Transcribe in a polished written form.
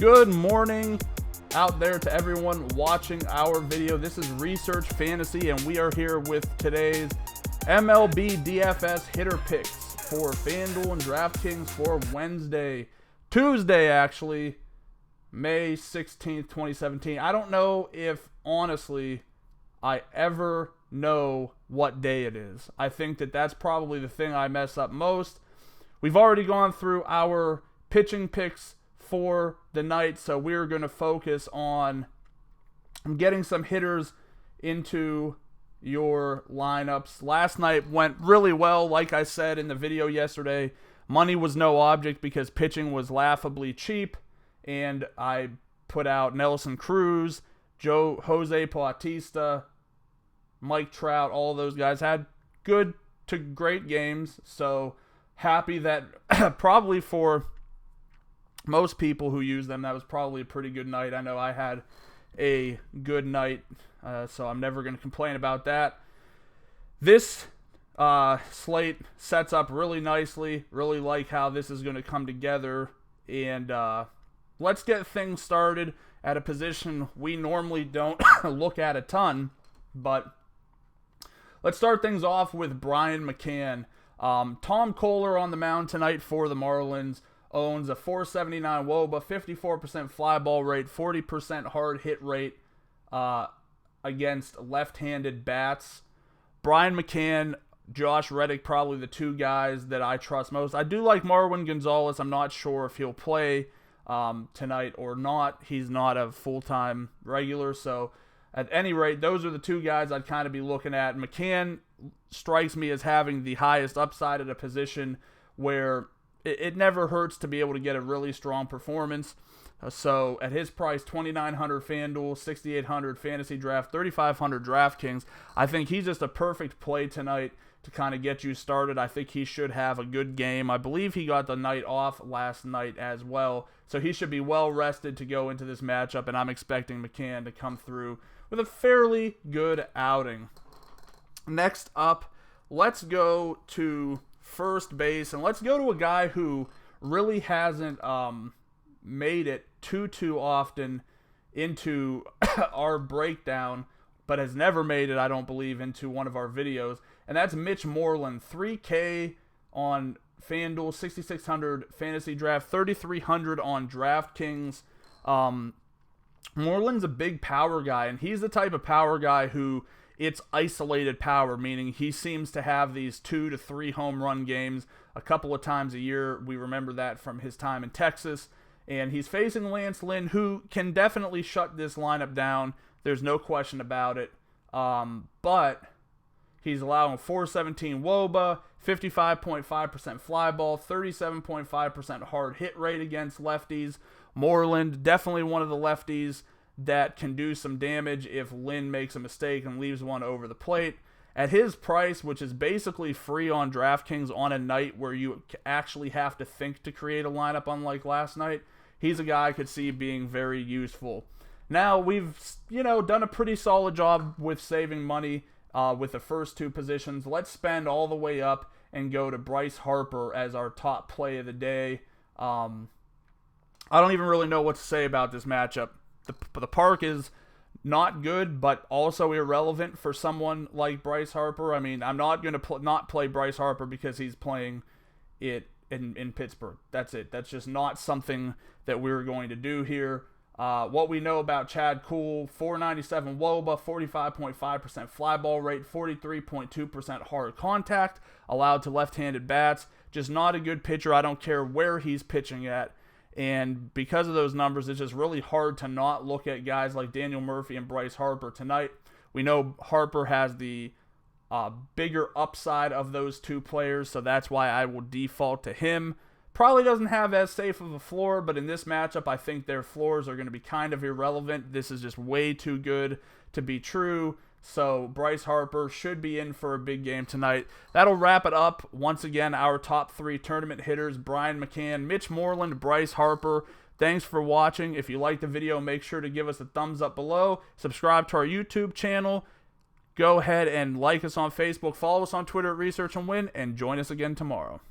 Good morning out there to everyone watching our video. This is Research Fantasy, and we are here with today's MLB DFS hitter picks for FanDuel and DraftKings for Tuesday actually, May 16th, 2017. I don't know if, honestly, I ever know what day it is. I think that that's probably the thing I mess up most. We've already gone through our pitching picks for the night, so we're going to focus on getting some hitters into your lineups. Last night went really well. Like I said in the video yesterday, money was no object because pitching was laughably cheap, and I put out Nelson Cruz, Jose Bautista, Mike Trout. All those guys had good to great games, so happy that probably for most people who use them, that was probably a pretty good night. I know I had a good night, so I'm never going to complain about that. This slate sets up really nicely. Really like how this is going to come together. And let's get things started at a position we normally don't look at a ton. But let's start things off with Brian McCann. Tom Kohler on the mound tonight for the Marlins. Owns a 479 WOBA, 54% fly ball rate, 40% hard hit rate against left-handed bats. Brian McCann, Josh Reddick, probably the two guys that I trust most. I do like Marwin Gonzalez. I'm not sure if he'll play tonight or not. He's not a full-time regular, so at any rate, those are the two guys I'd kind of be looking at. McCann strikes me as having the highest upside at a position where it never hurts to be able to get a really strong performance. So at his price, $2,900 FanDuel, $6,800 Fantasy Draft, $3,500 DraftKings, I think he's just a perfect play tonight to kind of get you started. I think he should have a good game. I believe he got the night off last night as well, so he should be well rested to go into this matchup, and I'm expecting McCann to come through with a fairly good outing. Next up, let's go to first base, and let's go to a guy who really hasn't made it too often into our breakdown, but has never made it, I don't believe, into one of our videos, and that's Mitch Moreland. 3K on FanDuel, 6,600 Fantasy Draft, 3,300 on DraftKings. Moreland's a big power guy, and he's the type of power guy who it's isolated power, meaning he seems to have these 2 to 3 home run games a couple of times a year. We remember that from his time in Texas. And he's facing Lance Lynn, who can definitely shut this lineup down. There's no question about it. But he's allowing 417 WOBA, 55.5% fly ball, 37.5% hard hit rate against lefties. Moreland, definitely one of the lefties that can do some damage if Lynn makes a mistake and leaves one over the plate. At his price, which is basically free on DraftKings on a night where you actually have to think to create a lineup unlike last night, he's a guy I could see being very useful. Now, we've done a pretty solid job with saving money with the first two positions. Let's spend all the way up and go to Bryce Harper as our top play of the day. I don't even really know what to say about this matchup. The park is not good, but also irrelevant for someone like Bryce Harper. I mean, I'm not going to not play Bryce Harper because he's playing it in Pittsburgh. That's it. That's just not something that we're going to do here. What we know about Chad Kuhl, 497 WOBA, 45.5% fly ball rate, 43.2% hard contact, allowed to left-handed bats. Just not a good pitcher. I don't care where he's pitching at. And because of those numbers, it's just really hard to not look at guys like Daniel Murphy and Bryce Harper tonight. We know Harper has the bigger upside of those two players, so that's why I will default to him. Probably doesn't have as safe of a floor, but in this matchup, I think their floors are going to be kind of irrelevant. This is just way too good to be true. So Bryce Harper should be in for a big game tonight. That'll wrap it up. Once again, our top 3 tournament hitters, Brian McCann, Mitch Moreland, Bryce Harper. Thanks for watching. If you liked the video, make sure to give us a thumbs up below. Subscribe to our YouTube channel. Go ahead and like us on Facebook. Follow us on Twitter at Research and Win, and join us again tomorrow.